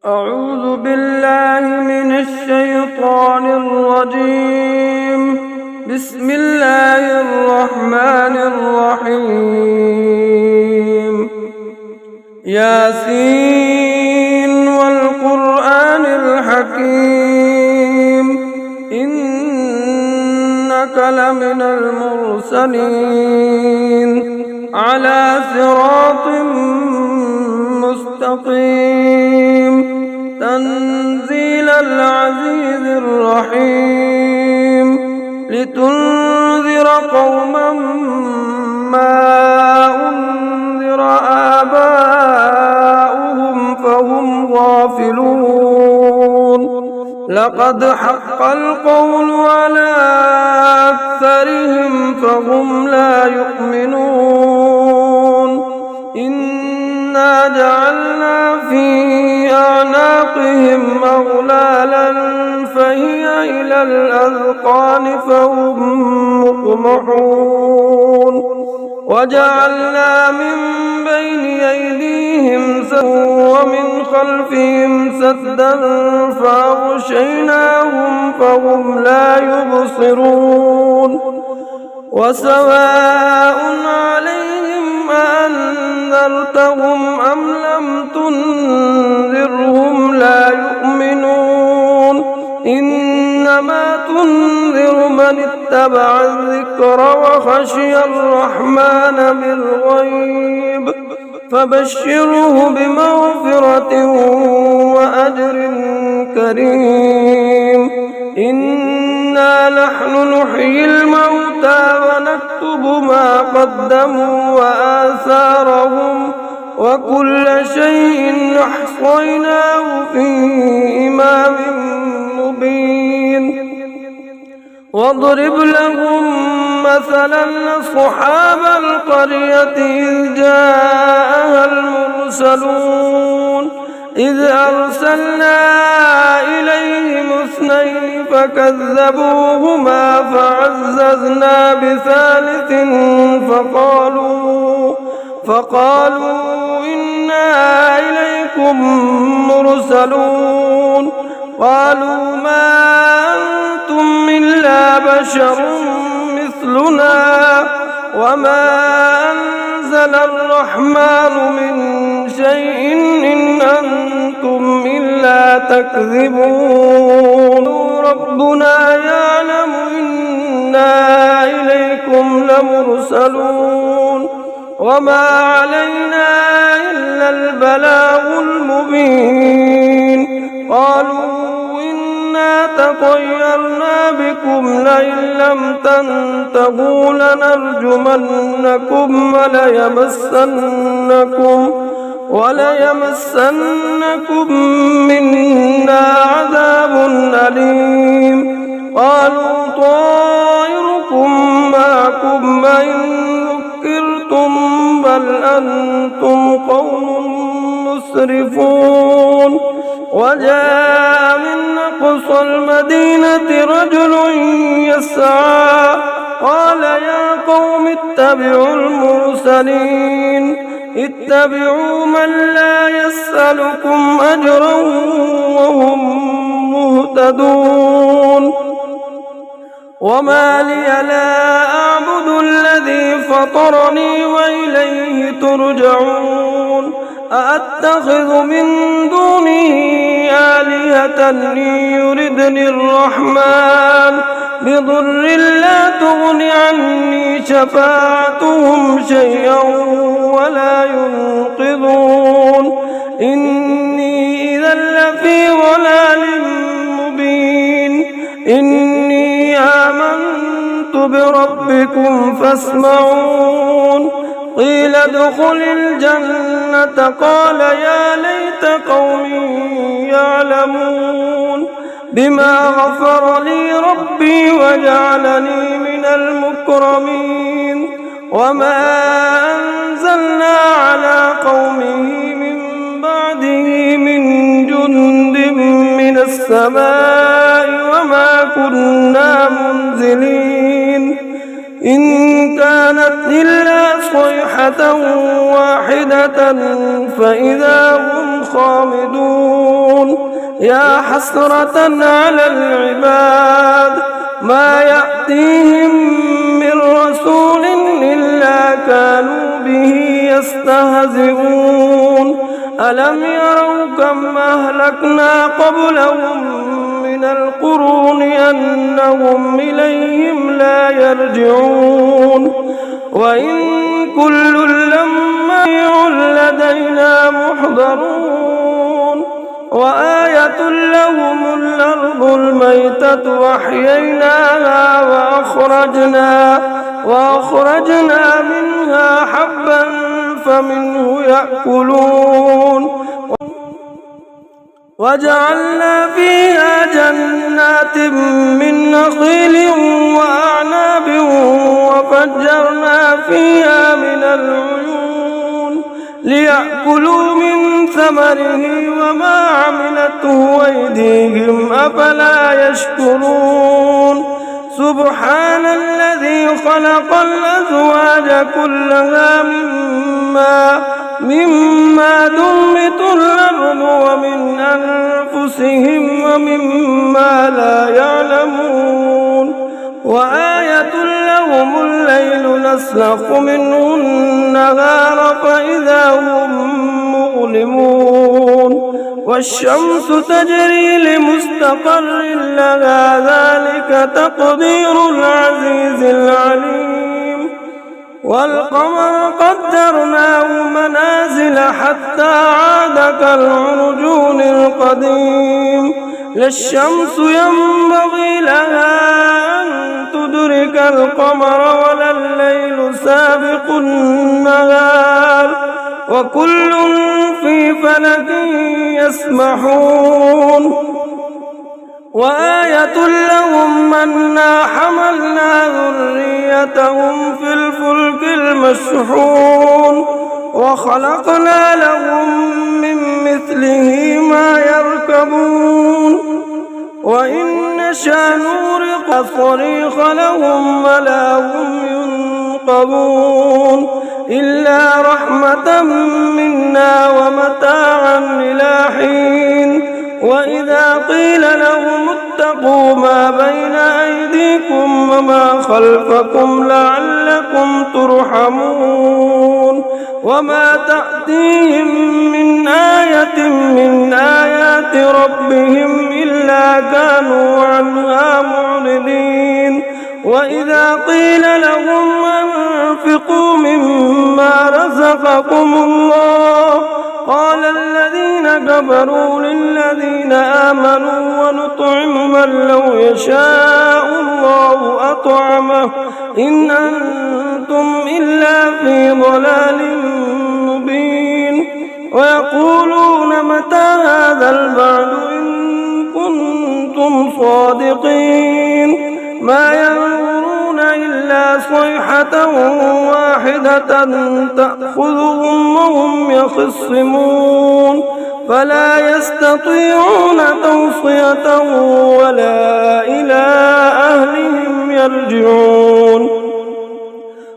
أعوذ بالله من الشيطان الرجيم. بسم الله الرحمن الرحيم. ياسين والقرآن الحكيم إنك لمن المرسلين على صراط مستقيم تنزيل العزيز الرحيم لتنذر قوما ما أنذر آباؤهم فهم غافلون لقد حق القول على أكثرهم فهم لا يؤمنون إنا جعلنا في أعناقهم أغلالا فهي إلى الأذقان فهم مقمحون وجعلنا من بين أيديهم سدا ومن خلفهم سدا فأغشيناهم فهم لا يبصرون وسواء عليهم أأنذرتهم أم لم تنذرهم لا يؤمنون إنما تنذر من اتبع الذكر وخشي الرحمن بالغيب فبشره بمغفرة وأجر كريم إنا نحن نحيي الموتى ونكتب ما قدموا وآثارهم وكل شيء أحصيناه في إمام مبين واضرب لهم مثلا أصحاب القرية إذ جاءها المرسلون إذ أرسلنا إليهم اثنين فكذبوهما فعززنا بثالث فقالوا إنا إليكم مرسلون قالوا ما أنتم إلا بشر مثلنا وما أنزل الرحمن من شيء إن أنتم إلا تكذبون ربنا يعلم إنا إليكم لمرسلون وما علينا إلا البلاغ المبين قالوا إنا تطيرنا بكم لئن لم تنتهوا لنرجمنكم وليمسنكم منا عذاب أليم قالوا طائركم معكم إن ذكرتم بل أنتم قوم مسرفون وجاء من أقصى المدينة رجل يسعى قال يا قوم اتبعوا المرسلين اتبعوا من لا يسألكم أجرا وهم مهتدون وما لي لا أعبد الذي فطرني وإليه ترجعون أأتخذ من دونه آلهة يردني الرحمن بضر لا تغن عني شفاعتهم شيئا ولا ينقذون إني إذا لفي ضلال مبين إني آمنت بربكم فاسمعون قيل ادخل الجنة قال يا ليت قومي يعلمون بما غفر لي ربي وجعلني من المكرمين وما أنزلنا على قومه من بعده من جند من السماء وما كنا منزلين إن كانت إلا صيحة واحدة فإذا هم خامدون يا حسرة على العباد ما يأتيهم من رسول إلا كانوا به يستهزئون ألم يروا كم أهلكنا قبلهم من القرون أنهم إليهم لا يرجعون وإن كل لما لدينا محضرون وآية لهم الأرض الميتة وأحييناها وأخرجنا منها حبا فمنه يأكلون وجعلنا فيها جنات من نخيل وأعناب وفجرنا فيها من العيون ليأكلوا من ثمره وما عملته أيديهم أفلا يشكرون سبحان الذي خلق الأزواج كلها مما تنبت الأرض ومن أنفسهم ومما لا يعلمون وآية لهم الليل نسلخ منه النهار فإذا هم مظلمون والشمس تجري لمستقر لها ذلك تقدير العزيز العليم والقمر قدرناه منازل حتى عاد كالعرجون القديم لا الشمس ينبغي لها أن تدرك القمر ولا الليل سابق النهار وكل في فلك يسبحون وآية لهم أنا حملنا ذريتهم في الفلك المشحون وخلقنا لهم من مثله ما يركبون وإن نشأ نغرق الصريخ لهم ولا هم ينقذون إلا رحمة منا ومتاعا إلى حين وإذا قيل لهم اتقوا ما بين أيديكم وما خلفكم لعلكم ترحمون وما تأتيهم من آية من آيات ربهم إلا كانوا عنها معرضين وإذا قيل لهم أنفقوا مما رزقكم الله قال الذين كفروا للذين آمنوا ونطعم من لو يشاء الله أطعمه إن أنتم إلا في ضلال مبين ويقولون متى هذا البعد إن كنتم صادقين ما ينظرون إلا صيحة واحدة تأخذهم وهم يخصمون فلا يستطيعون توصية ولا إلى أهلهم يرجعون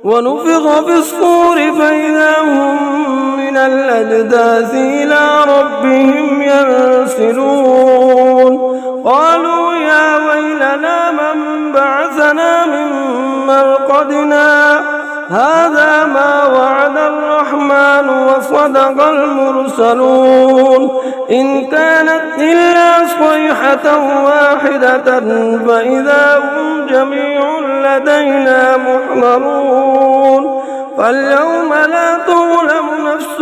ونفخ في الصور فإذا هم من الأجداث إلى ربهم ينسلون قالوا يا ويلنا من بعثنا من مرقدنا هذا ما وعد الرحمن وصدق المرسلون إن كانت إلا صيحة واحدة فإذا هم جميع لدينا محضرون فاليوم لا تظلم نفس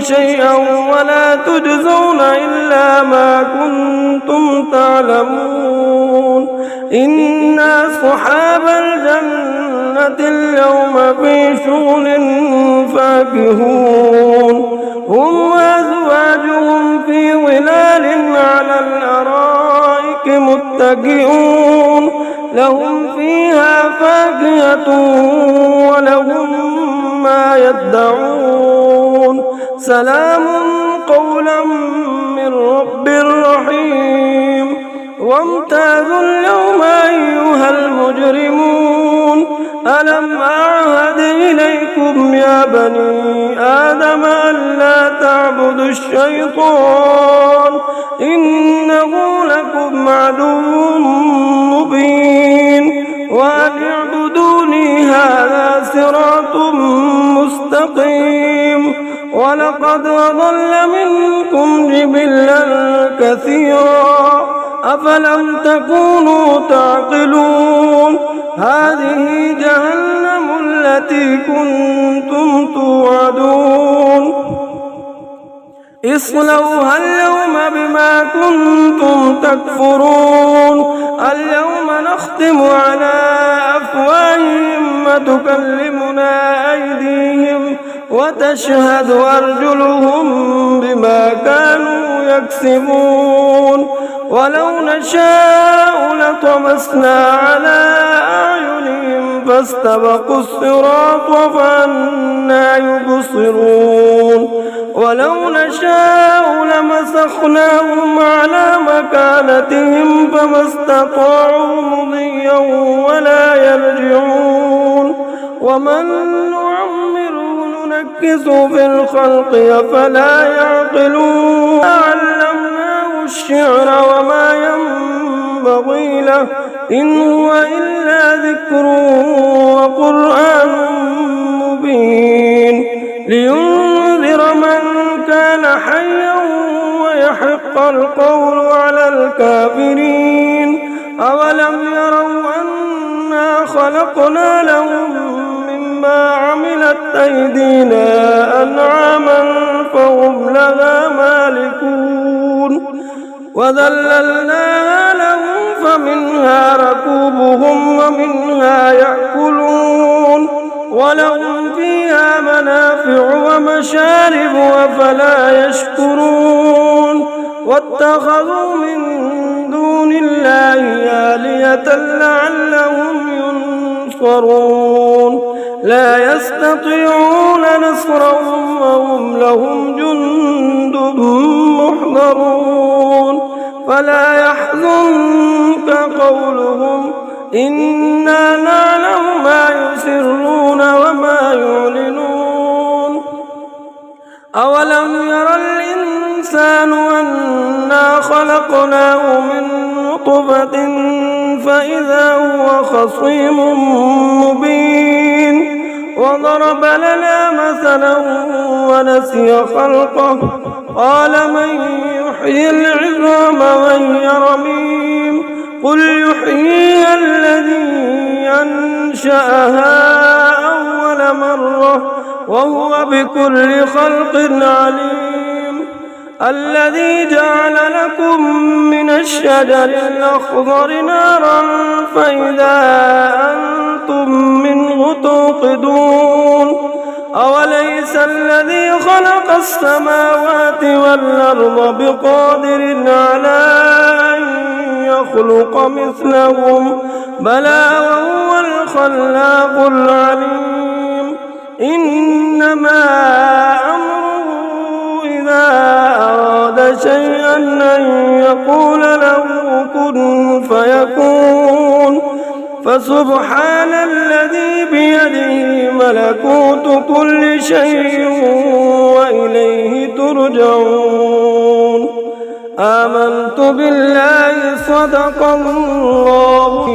شيئا ولا تجزون إلا ما كنتم تعلمون إنا أصحاب الجنة اليوم في شغل فاكهون هم وأزواجهم في ظلال على الأرائك متكئون لهم فيها فاكهة ولهم ما يدعون سلام قولا من رب رحيم وامتازوا اليوم أيها المجرمون ألم ألم أعهد إليكم يا بني آدم ألا تعبدوا الشيطان إنه لكم عدو مبين وأن اعبدوني هذا صراط مستقيم ولقد أضل منكم جبلا كثيرا أفلم تكونوا تعقلون هذه جهنم التي كنتم توعدون اصلوها اليوم بما كنتم تكفرون اليوم نختم على أفواههم وتكلمنا أيديهم وتشهد أرجلهم بما كانوا يكسبون ولو نشاء لطمسنا على أعينهم فاستبقوا الصراط فأنى يبصرون ولو نشاء لمسخناهم على مكانتهم فما استطاعوا مضيا ولا يرجعون ومن نعمره ننكسه في الخلق أفلا يعقلون علمناه الشعر وما ينبغي له إن هو إلا ذكر وقرآن مبين لينذر من كان حيا ويحق القول على الكافرين أولم يروا أنا خلقنا لهم مما عملت أيدينا أنعاما فهم لها مالكون وذللناها لهم فمنها ركوبهم ومنها يأكلون ولهم فيها منافع ومشارب أفلا يشكرون واتخذوا من دون الله آلهة لعلهم ينصرون لا يستطيعون نصرهم وهم لهم جند محضرون فلا يحزنك قولهم إنا نعلم ما يسرون وما يعلنون أولم ير الإنسان أنا خلقناه من نطفة فإذا هو خصيم مبين وضرب لنا مثلا ونسي خلقه قال من يحيي العظام وهي رميم قل يحييها الذي أنشأها أول مرة وهو بكل خلق عليم الذي جعل لكم من الشجر الأخضر نارا فإذا أنتم منه توقدون أوليس الذي خلق السماوات والأرض بقادر على أن يخلق مثلهم بلى وهو الخلاق العليم إنما أمره إذا أراد شيئا أن يقول له كن فيكون فسبحان الذي بيده ملكوت كل شيء وإليه ترجعون آمنت بالله صدق الله.